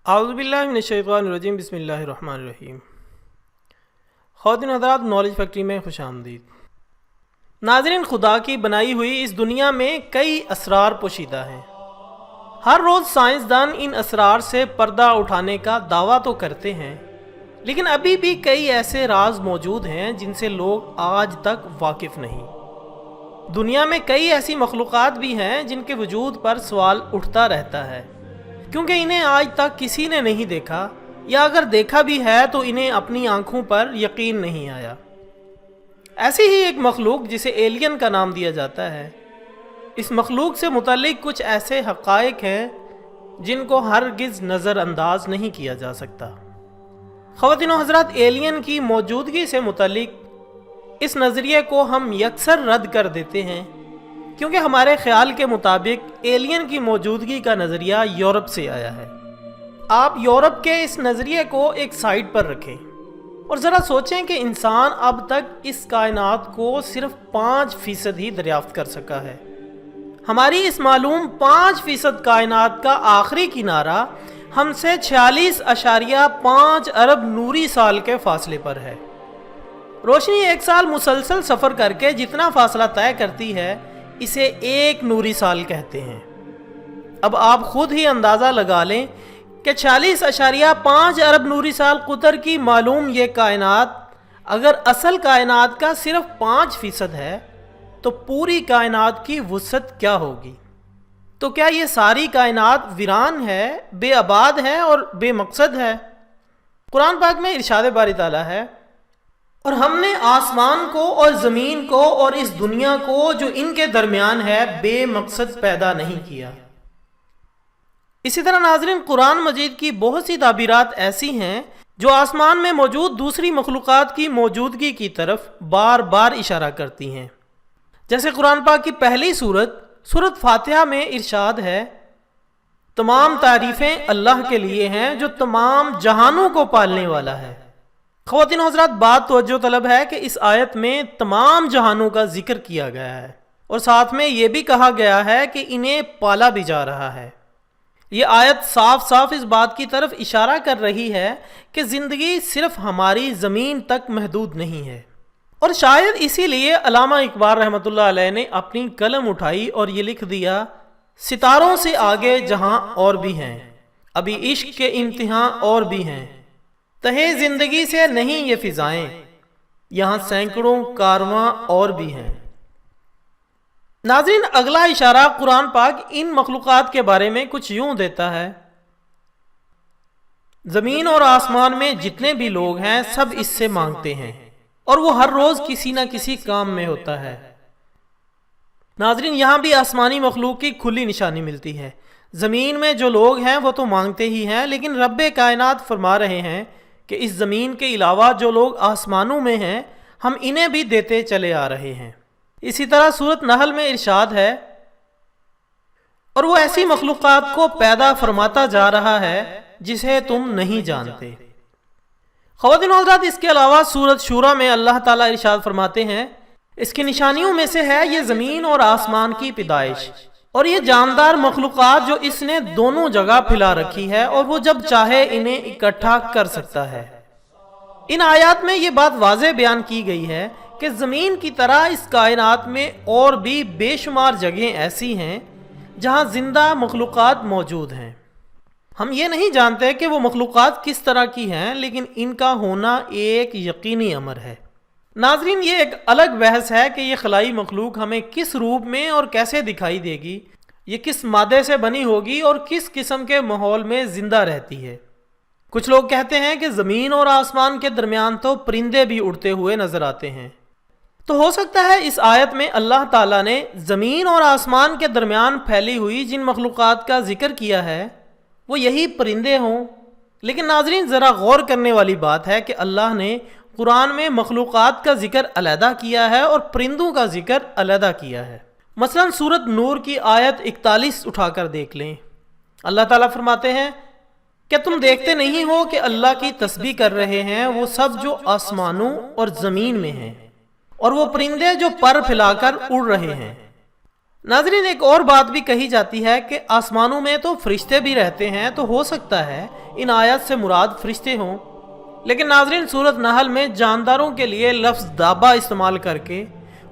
اعوذ باللہ من الشیطان الرجیم، بسم اللہ الرحمن الرحیم۔ خواتین حضرات، نالج فیکٹری میں خوش آمدید۔ ناظرین، خدا کی بنائی ہوئی اس دنیا میں کئی اسرار پوشیدہ ہیں۔ ہر روز سائنسدان ان اسرار سے پردہ اٹھانے کا دعویٰ تو کرتے ہیں، لیکن ابھی بھی کئی ایسے راز موجود ہیں جن سے لوگ آج تک واقف نہیں۔ دنیا میں کئی ایسی مخلوقات بھی ہیں جن کے وجود پر سوال اٹھتا رہتا ہے، کیونکہ انہیں آج تک کسی نے نہیں دیکھا، یا اگر دیکھا بھی ہے تو انہیں اپنی آنکھوں پر یقین نہیں آیا۔ ایسی ہی ایک مخلوق جسے ایلین کا نام دیا جاتا ہے، اس مخلوق سے متعلق کچھ ایسے حقائق ہیں جن کو ہرگز نظر انداز نہیں کیا جا سکتا۔ خواتین و حضرات، ایلین کی موجودگی سے متعلق اس نظریے کو ہم یکسر رد کر دیتے ہیں، کیونکہ ہمارے خیال کے مطابق ایلین کی موجودگی کا نظریہ یورپ سے آیا ہے۔ آپ یورپ کے اس نظریے کو ایک سائڈ پر رکھیں اور ذرا سوچیں کہ انسان اب تک اس کائنات کو صرف 5% ہی دریافت کر سکا ہے۔ ہماری اس معلوم 5% کائنات کا آخری کنارہ ہم سے 46.5 ارب نوری سال کے فاصلے پر ہے۔ روشنی ایک سال مسلسل سفر کر کے جتنا فاصلہ طے کرتی ہے، اسے 1 نوری سال کہتے ہیں۔ اب آپ خود ہی اندازہ لگا لیں کہ 46.5 ارب نوری سال قطر کی معلوم یہ کائنات اگر اصل کائنات کا صرف 5% ہے تو پوری کائنات کی وسعت کیا ہوگی؟ تو کیا یہ ساری کائنات ویران ہے، بے آباد ہے اور بے مقصد ہے؟ قرآن پاک میں ارشاد باری تعالیٰ ہے، اور ہم نے آسمان کو اور زمین کو اور اس دنیا کو جو ان کے درمیان ہے بے مقصد پیدا نہیں کیا۔ اسی طرح ناظرین، قرآن مجید کی بہت سی تعبیرات ایسی ہیں جو آسمان میں موجود دوسری مخلوقات کی موجودگی کی طرف بار بار اشارہ کرتی ہیں۔ جیسے قرآن پاک کی پہلی سورت فاتحہ میں ارشاد ہے، تمام تعریفیں اللہ کے لیے ہیں جو تمام جہانوں کو پالنے والا ہے۔ خواتین و حضرات، بات توجہ طلب ہے کہ اس آیت میں تمام جہانوں کا ذکر کیا گیا ہے، اور ساتھ میں یہ بھی کہا گیا ہے کہ انہیں پالا بھی جا رہا ہے۔ یہ آیت صاف صاف اس بات کی طرف اشارہ کر رہی ہے کہ زندگی صرف ہماری زمین تک محدود نہیں ہے، اور شاید اسی لیے علامہ اقبال رحمۃ اللہ علیہ نے اپنی قلم اٹھائی اور یہ لکھ دیا، ستاروں سے آگے جہاں اور بھی ہیں، ابھی عشق کے امتحان اور بھی ہیں، تہے زندگی سے نہیں یہ فضائیں، یہاں سینکڑوں کارواں اور بھی ہیں۔ ناظرین، اگلا اشارہ قرآن پاک ان مخلوقات کے بارے میں کچھ یوں دیتا ہے، زمین اور آسمان میں جتنے بھی لوگ ہیں سب اس سے مانگتے ہیں، اور وہ ہر روز کسی نہ کسی کام میں ہوتا ہے۔ ناظرین، یہاں بھی آسمانی مخلوق کی کھلی نشانی ملتی ہے۔ زمین میں جو لوگ ہیں وہ تو مانگتے ہی ہیں، لیکن رب کائنات فرما رہے ہیں کہ اس زمین کے علاوہ جو لوگ آسمانوں میں ہیں ہم انہیں بھی دیتے چلے آ رہے ہیں۔ اسی طرح سورۃ نحل میں ارشاد ہے، اور وہ ایسی مخلوقات کو پیدا فرماتا جا رہا ہے جسے تم نہیں جانتے۔ خواتین و حضرات، اس کے علاوہ سورۃ شورى میں اللہ تعالیٰ ارشاد فرماتے ہیں، اس کی نشانیوں میں سے ہے یہ زمین اور آسمان کی پیدائش، اور یہ جاندار مخلوقات جو اس نے دونوں جگہ پھیلا رکھی ہے، اور وہ جب چاہے انہیں اکٹھا کر سکتا ہے۔ ان آیات میں یہ بات واضح بیان کی گئی ہے کہ زمین کی طرح اس کائنات میں اور بھی بے شمار جگہیں ایسی ہیں جہاں زندہ مخلوقات موجود ہیں۔ ہم یہ نہیں جانتے کہ وہ مخلوقات کس طرح کی ہیں، لیکن ان کا ہونا ایک یقینی امر ہے۔ ناظرین، یہ ایک الگ بحث ہے کہ یہ خلائی مخلوق ہمیں کس روپ میں اور کیسے دکھائی دے گی، یہ کس مادے سے بنی ہوگی اور کس قسم کے ماحول میں زندہ رہتی ہے۔ کچھ لوگ کہتے ہیں کہ زمین اور آسمان کے درمیان تو پرندے بھی اڑتے ہوئے نظر آتے ہیں، تو ہو سکتا ہے اس آیت میں اللہ تعالیٰ نے زمین اور آسمان کے درمیان پھیلی ہوئی جن مخلوقات کا ذکر کیا ہے وہ یہی پرندے ہوں۔ لیکن ناظرین، ذرا غور کرنے والی بات ہے کہ اللہ نے قرآن میں مخلوقات کا ذکر علیحدہ کیا ہے اور پرندوں کا ذکر علیحدہ کیا ہے۔ مثلا سورۃ نور کی آیت 41 اٹھا کر دیکھ لیں۔ اللہ تعالیٰ فرماتے ہیں، کیا تم دیکھتے نہیں ہو کہ اللہ کی تسبیح کر رہے ہیں وہ سب جو آسمانوں اور زمین میں ہیں، اور وہ پرندے جو پر پھیلا کر اڑ رہے ہیں۔ नाज़रीन, एक और बात भी कही जाती है कि आसमानों में तो फरिश्ते भी रहते हैं, तो हो सकता है इन आयत से मुराद फरिश्ते हों। लेकिन नाज़रीन, सूरत नहल में जानदारों के लिए लफ्ज़ दाबा इस्तेमाल करके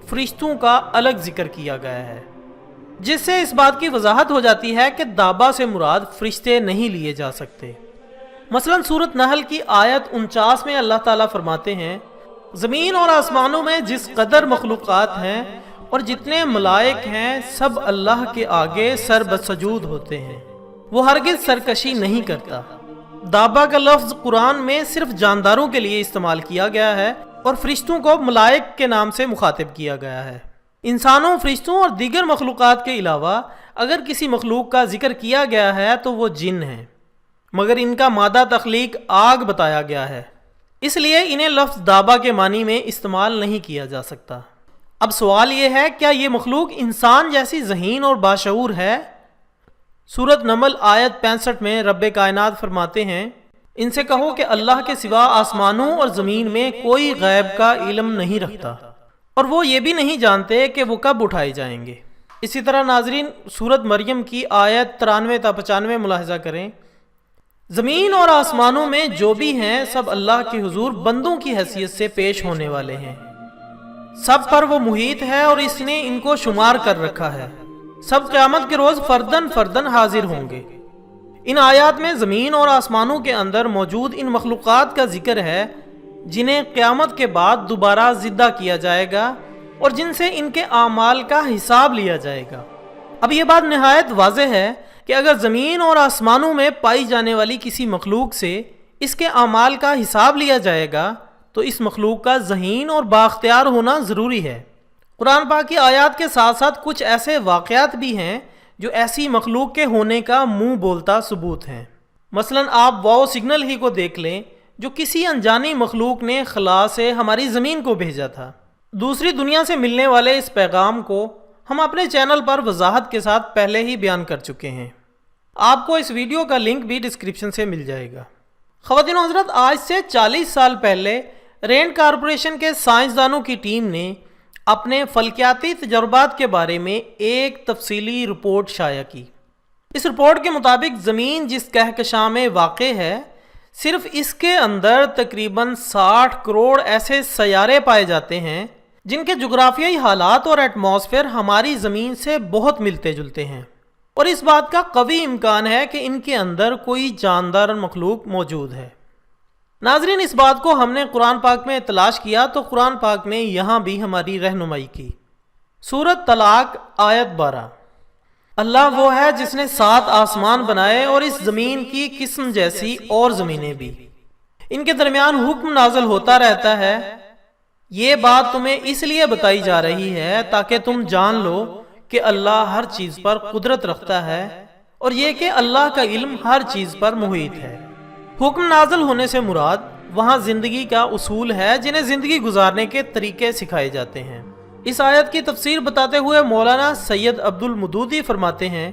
फरिश्तों का अलग जिक्र किया गया है, जिससे इस बात की वजाहत हो जाती है कि दाबा से मुराद फरिश्ते नहीं लिए जा सकते। मसलन सूरत नहल की आयत 49 में अल्लाह ताला फरमाते हैं, ज़मीन और आसमानों में जिस कदर मखलूक़ात हैं और जितने मलाइक हैं, सब अल्लाह के आगे सर बसजूद होते हैं, वो हरगिज़ सरकशी नहीं करता। दाबा का लफ्ज़ कुरान में सिर्फ जानदारों के लिए इस्तेमाल किया गया है और फरिश्तों को मलाइक के नाम से मुखातिब किया गया है। इंसानों, फरिश्तों और दीगर मखलूक़ात के अलावा अगर किसी मखलूक का जिक्र किया गया है तो वो जिन हैं, मगर इनका मादा तख्लीक आग बताया गया है, इसलिए इन्हें लफ्ज़ दाबा के मानी में इस्तेमाल नहीं किया जा सकता। अब सवाल ये है, क्या ये मखलूक इंसान जैसी ज़हीन और बाशऊर है? सूरत नमल आयत 65 में रब कायनात फरमाते हैं, इनसे कहो कि अल्लाह के सिवा आसमानों और ज़मीन में कोई गैब का इल्म नहीं रखता और वो ये भी नहीं जानते कि वो कब उठाए जाएंगे। इसी तरह नाजरीन, सूरत मरियम की आयत 93 ta 95 मुलाहिजा करें, ज़मीन और आसमानों में जो भी हैं सब अल्लाह के हुजूर बंदों की हैसियत से पेश होने वाले हैं, सब पर वो मुहीत है और इसने इनको शुमार कर रखा है, सब क़यामत के रोज़ फर्दन फर्दन हाजिर होंगे। इन आयात में ज़मीन और आसमानों के अंदर मौजूद इन मखलूक़ात का जिक्र है जिन्हें क़यामत के बाद दोबारा ज़िंदा किया जाएगा और जिनसे इनके आमाल का हिसाब लिया जाएगा। अब ये बात निहायत वाज़ेह है कि अगर ज़मीन और आसमानों में पाई जाने वाली किसी मखलूक से इसके आमाल का हिसाब लिया जाएगा तो इस मखलूक का ज़हीन और बाख्तियार होना ज़रूरी है। कुरान पाक की आयात के साथ साथ कुछ ऐसे वाक़यात भी हैं जो ऐसी मखलूक के होने का मुंह बोलता सबूत हैं। मसलन आप वाओ सिग्नल ही को देख लें, जो किसी अनजानी मखलूक ने खला से हमारी ज़मीन को भेजा था। दूसरी दुनिया से मिलने वाले इस पैगाम को हम अपने चैनल पर वजाहत के साथ पहले ही बयान कर चुके हैं। आपको इस वीडियो का लिंक भी डिस्क्रिप्शन से मिल जाएगा। ख़वातीन व हज़रात, आज से 40 साल पहले रैंड कॉरपोरेशन के साइंसदानों की टीम ने अपने फल्कियाती तजर्बात के बारे में एक तफसीली रिपोर्ट शाया की। इस रिपोर्ट के मुताबिक ज़मीन जिस कहकशां में वाक़ है, सिर्फ इसके अंदर तकरीबन 60 करोड़ ऐसे सैयारे पाए जाते हैं जिनके जुग्राफियाई हालात और एटमॉस्फेयर हमारी ज़मीन से बहुत मिलते जुलते हैं, और इस बात का कवी इम्कान है कि इनके अंदर कोई जानदार मखलूक मौजूद है। नाजरीन, इस बात को हमने कुरान पाक में तलाश किया तो कुरान पाक ने यहाँ भी हमारी रहनुमाई की। सूरत तलाक आयत 12, अल्लाह वो है जिसने 7 आसमान बनाए और इस ज़मीन की किस्म जैसी और ज़मीनें भी, इनके दरमियान हुक्म नाजल होता रहता है। ये बात तुम्हें इसलिए बताई जा रही है ताकि तुम जान लो कि अल्लाह हर चीज़ पर कुदरत रखता है और ये कि अल्लाह का इल्म हर चीज़ पर मुहीत है। हुक्म नाजल होने से मुराद वहाँ ज़िंदगी का उसूल है जिन्हें ज़िंदगी गुजारने के तरीके सिखाए जाते हैं। इस आयत की तफसीर बताते हुए मौलाना सैयद अब्दुल मदूदी फरमाते हैं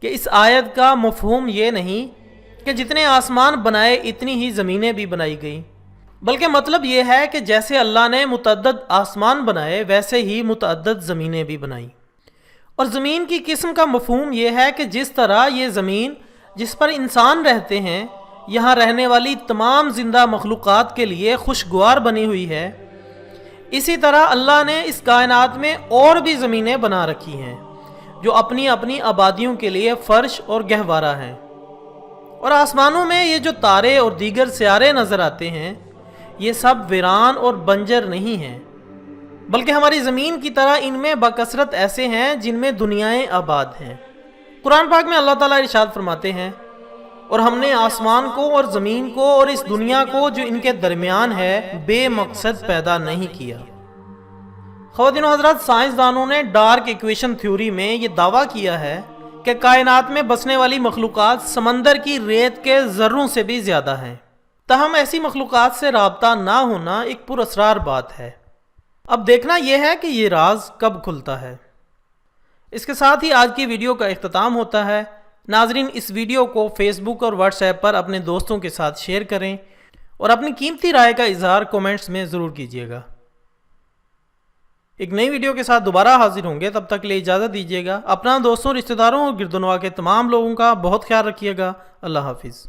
कि इस आयत का मफहूम ये नहीं कि जितने आसमान बनाए इतनी ही ज़मीनें भी बनाई गई, बल्कि मतलब ये है कि जैसे अल्लाह ने मुतअद्दद आसमान बनाए वैसे ही मुतअद्दद ज़मीनें भी बनाई। और ज़मीन की किस्म का मफहूम ये है कि जिस तरह ये ज़मीन जिस पर इंसान रहते हैं यहाँ रहने वाली तमाम जिंदा मखलूक़ात के लिए खुशगवार बनी हुई है, इसी तरह अल्लाह ने इस कायनात में और भी ज़मीनें बना रखी हैं जो अपनी अपनी आबादियों के लिए फ़र्श और गहवारा हैं। और आसमानों में ये जो तारे और दीगर सियारे नज़र आते हैं ये सब वीरान और बंजर नहीं हैं, बल्कि हमारी ज़मीन की तरह इनमें बकसरत ऐसे हैं जिनमें दुनियाएं आबाद हैं। कुरान पाक में अल्लाह ताला इरशाद फरमाते हैं, और हमने आसमान को और ज़मीन को और इस दुनिया को जो इनके दरमियान है बेमकसद पैदा नहीं किया। ख़वातीन व हज़रात, साइंसदानों ने डार्क इक्वेशन थ्योरी में ये दावा किया है कि कायनात में बसने वाली मखलूक़ात समंदर की रेत के ज़र्रों से भी ज़्यादा हैं। तहम ऐसी मखलूक़ात से राब्ता ना होना एक पुरअसरार बात है। अब देखना यह है कि ये राज कब खुलता है। इसके साथ ही आज की वीडियो का इख्तिताम होता है। नाजरीन, इस वीडियो को फेसबुक और व्हाट्सएप पर अपने दोस्तों के साथ शेयर करें और अपनी कीमती राय का इजहार कमेंट्स में ज़रूर कीजिएगा। ایک نئی ویڈیو کے ساتھ دوبارہ حاضر ہوں گے، تب تک کے لیے اجازت دیجیے گا۔ اپنا دوستوں، رشتہ داروں اور گرد و نواح کے تمام لوگوں کا بہت خیال رکھیے گا۔ اللہ حافظ۔